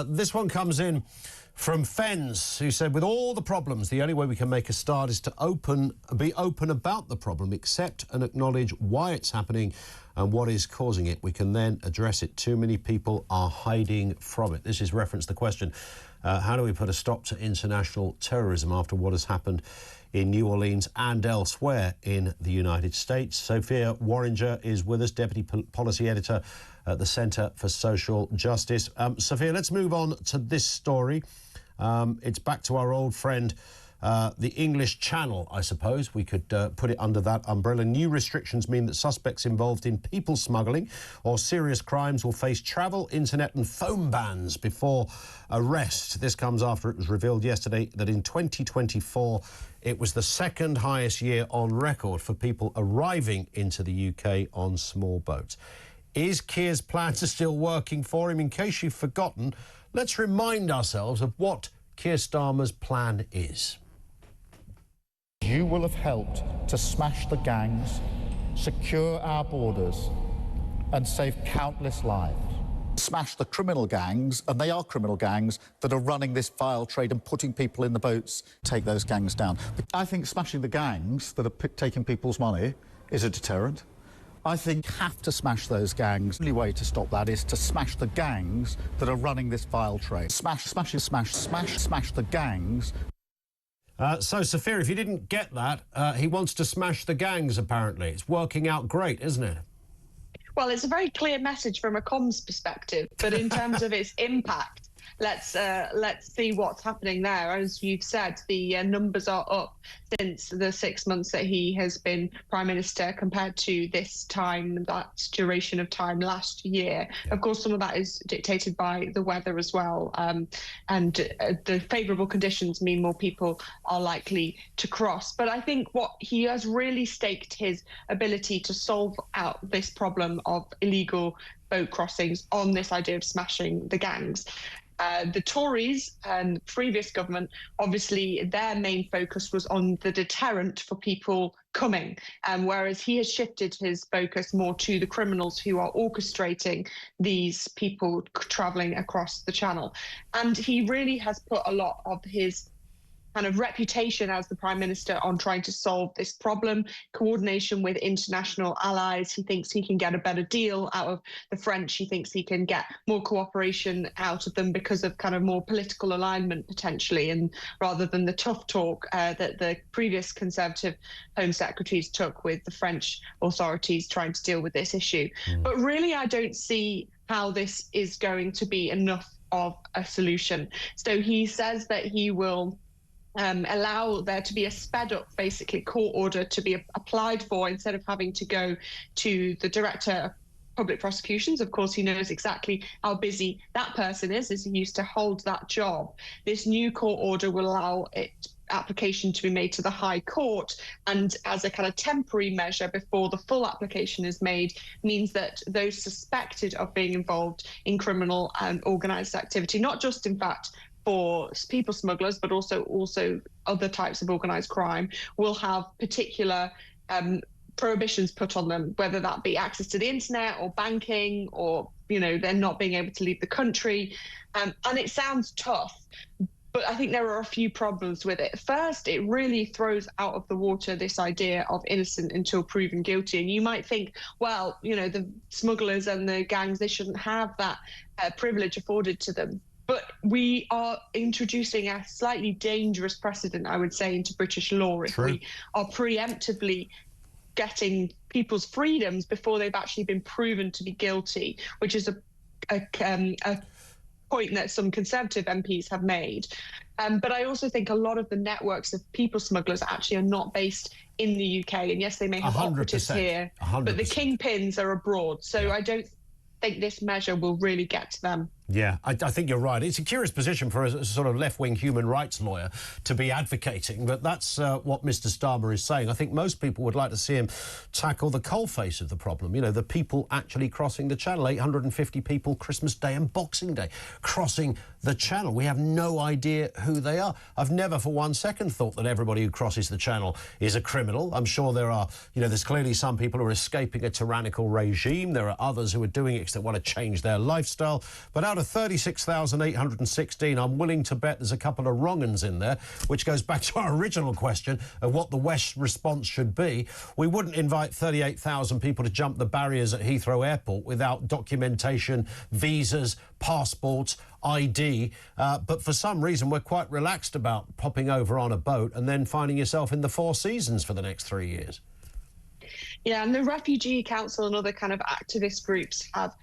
This one comes in from Fens, who said, with all the problems, the only way we can make a start is to be open about the problem, accept and acknowledge why it's happening and what is causing it. We can then address it. Too many people are hiding from it. This is reference to the question, how do we put a stop to international terrorism after what has happened in New Orleans and elsewhere in the United States? Sophia Worringer is with us, Deputy Policy Editor at the Centre for Social Justice. Sophia, let's move on to this story. It's back to our old friend, the English Channel, I suppose. We could put it under that umbrella. New restrictions mean that suspects involved in people smuggling or serious crimes will face travel, internet and phone bans before arrest. This comes after it was revealed yesterday that in 2024, it was the second highest year on record for people arriving into the UK on small boats. Is Keir's plans still working for him? In case you've forgotten, let's remind ourselves of what Keir Starmer's plan is. You will have helped to smash the gangs, secure our borders and save countless lives. Smash the criminal gangs, and they are criminal gangs, that are running this vile trade and putting people in the boats. Take those gangs down. But I think smashing the gangs that are taking people's money is a deterrent. I think you have to smash those gangs. The only way to stop that is to smash the gangs that are running this vile trade. Smash the gangs. So, Sophia, if you didn't get that, he wants to smash the gangs, apparently. It's working out great, isn't it? Well, it's a very clear message from a comms perspective, but in terms of its impact, let's see what's happening there. As you've said, the numbers are up since the 6 months that he has been Prime Minister compared to this time, that duration of time last year. Of course, some of that is dictated by the weather as well. And the favourable conditions mean more people are likely to cross. But I think what he has really staked his ability to solve out this problem of illegal boat crossings on this idea of smashing the gangs. The Tories and the previous government, obviously their main focus was on the deterrent for people coming, whereas he has shifted his focus more to the criminals who are orchestrating these people travelling across the channel. And he really has put a lot of his kind of reputation as the Prime Minister on trying to solve this problem, coordination with international allies. He thinks he can get a better deal out of the French. He thinks he can get more cooperation out of them because of kind of more political alignment potentially, and rather than the tough talk that the previous Conservative Home Secretaries took with the French authorities trying to deal with this issue. But really, I don't see how this is going to be enough of a solution. So he says that he will allow there to be a sped up, basically, court order to be applied for instead of having to go to the Director of Public Prosecutions. Of course, he knows exactly how busy that person is, as he used to hold that job. This new court order will allow application to be made to the High Court, and as a kind of temporary measure before the full application is made, means that those suspected of being involved in criminal and organised activity, not just, in fact, for people smugglers, but also other types of organised crime, will have particular prohibitions put on them, whether that be access to the internet or banking, or, you know, they're not being able to leave the country. And it sounds tough, but I think there are a few problems with it. First, it really throws out of the water this idea of innocent until proven guilty. And you might think, well, you know, the smugglers and the gangs, they shouldn't have that privilege afforded to them. But we are introducing a slightly dangerous precedent, I would say, into British law if we are preemptively getting people's freedoms before they've actually been proven to be guilty, which is a point that some Conservative MPs have made. But I also think a lot of the networks of people smugglers actually are not based in the UK. And yes, they may have operatives here, 100%. But the kingpins are abroad. So I don't think this measure will really get to them. Yeah, I think you're right. It's a curious position for a sort of left-wing human rights lawyer to be advocating, but that's what Mr Starmer is saying. I think most people would like to see him tackle the coalface of the problem, you know, the people actually crossing the channel. 850 people Christmas Day and Boxing Day crossing the channel. We have no idea who they are. I've never for one second thought that everybody who crosses the channel is a criminal. I'm sure there are, you know, there's clearly some people who are escaping a tyrannical regime. There are others who are doing it because they want to change their lifestyle. But out out of 36,816, I'm willing to bet there's a couple of wrong uns in there, which goes back to our original question of what the West's response should be. We wouldn't invite 38,000 people to jump the barriers at Heathrow Airport without documentation, visas, passports, ID, but for some reason we're quite relaxed about popping over on a boat and then finding yourself in the Four Seasons for the next 3 years. Yeah, and the Refugee Council and other kind of activist groups have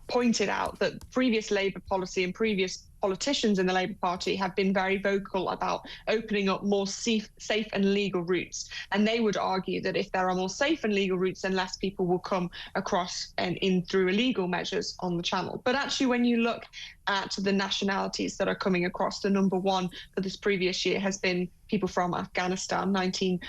pointed out that previous Labour policy and previous politicians in the Labour Party have been very vocal about opening up more safe and legal routes. And they would argue that if there are more safe and legal routes, then less people will come across and in through illegal measures on the channel. But actually, when you look at the nationalities that are coming across, the number one for this previous year has been people from Afghanistan, 19%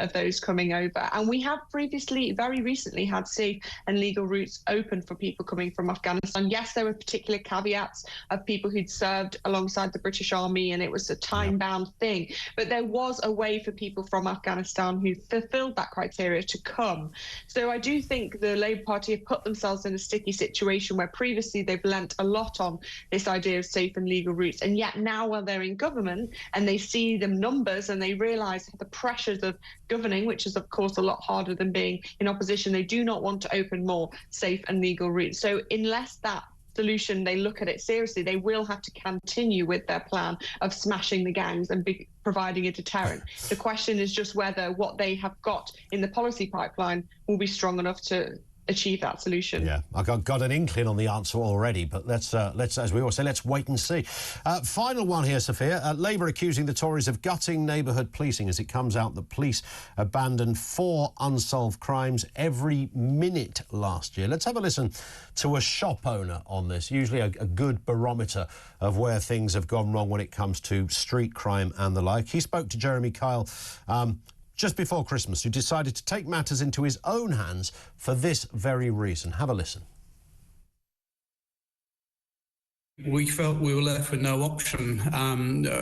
of those coming over. And we have previously, very recently, had safe and legal routes open for people coming from Afghanistan. Yes, there were particular caveats of people who'd served alongside the British Army, and it was a time-bound thing. But there was a way for people from Afghanistan who fulfilled that criteria to come. So I do think the Labour Party have put themselves in a sticky situation where previously they've lent a lot on this idea of safe and legal routes. And yet now, while they're in government and they see the numbers and they realise the pressures of governing, which is, of course, a lot harder than being in opposition, they do not want to open more safe and legal routes. So unless that solution, they look at it seriously, they will have to continue with their plan of smashing the gangs and providing a deterrent. The question is just whether what they have got in the policy pipeline will be strong enough to achieve that solution. Yeah, I got an inkling on the answer already, but let's as we always say, let's wait and see. Final one here, Sophia. Labour accusing the Tories of gutting neighbourhood policing as it comes out that police abandoned 4 unsolved crimes every minute last year. Let's have a listen to a shop owner on this, usually a good barometer of where things have gone wrong when it comes to street crime and the like. He spoke to Jeremy Kyle just before Christmas, who decided to take matters into his own hands for this very reason. Have a listen. We felt we were left with no option.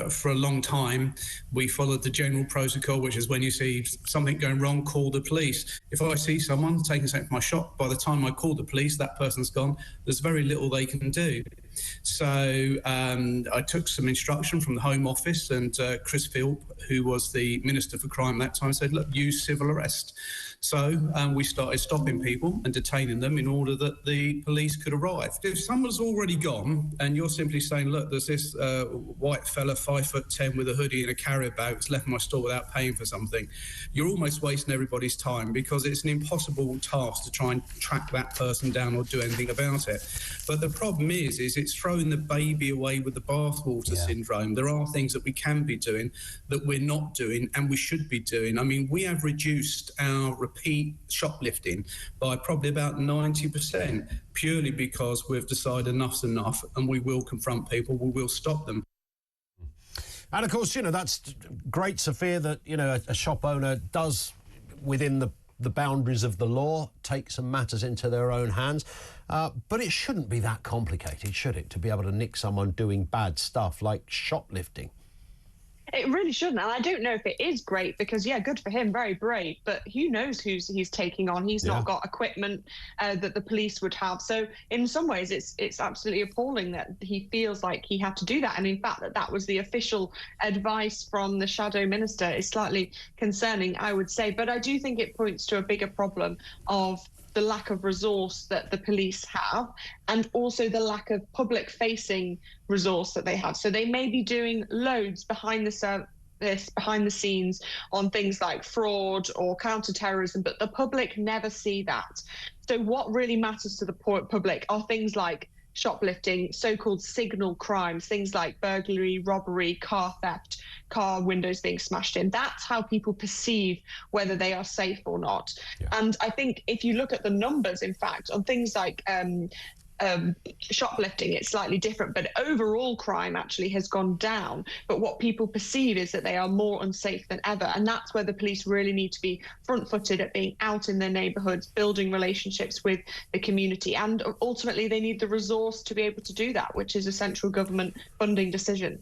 For a long time, we followed the general protocol, which is when you see something going wrong, call the police. If I see someone taking something from my shop, by the time I call the police, that person's gone. There's very little they can do. So I took some instruction from the Home Office, and Chris Philp, who was the Minister for Crime at that time, said, look, use civil arrest. So we started stopping people and detaining them in order that the police could arrive. If someone's already gone and you're simply saying, look, there's this white fella, 5'10", with a hoodie and a carrier bag that's left my store without paying for something, you're almost wasting everybody's time, because it's an impossible task to try and track that person down or do anything about it. But the problem is it's throwing the baby away with the bathwater syndrome. There are things that we can be doing that we're not doing and we should be doing. I mean, we have reduced our repeat shoplifting by probably about 90%, purely because we've decided enough's enough and we will confront people, we will stop them. And of course, you know, that's great, Sophia, that, you know, a shop owner does, within the boundaries of the law, take some matters into their own hands. But it shouldn't be that complicated, should it, to be able to nick someone doing bad stuff like shoplifting? It really shouldn't. And I don't know if it is great, because, yeah, good for him, very brave. But who knows who he's taking on? He's not got equipment that the police would have. So in some ways, it's absolutely appalling that he feels like he had to do that. And in fact, that was the official advice from the shadow minister is slightly concerning, I would say. But I do think it points to a bigger problem of the lack of resource that the police have, and also the lack of public-facing resource that they have. So they may be doing loads behind the scenes on things like fraud or counter-terrorism, but the public never see that. So what really matters to the public are things like shoplifting, so-called signal crimes, things like burglary, robbery, car theft, car windows being smashed in. That's how people perceive whether they are safe or not. And I think if you look at the numbers, in fact, on things like shoplifting, it's slightly different, but overall crime actually has gone down. But what people perceive is that they are more unsafe than ever. And that's where the police really need to be front-footed at being out in their neighbourhoods, building relationships with the community. And ultimately, they need the resource to be able to do that, which is a central government funding decision.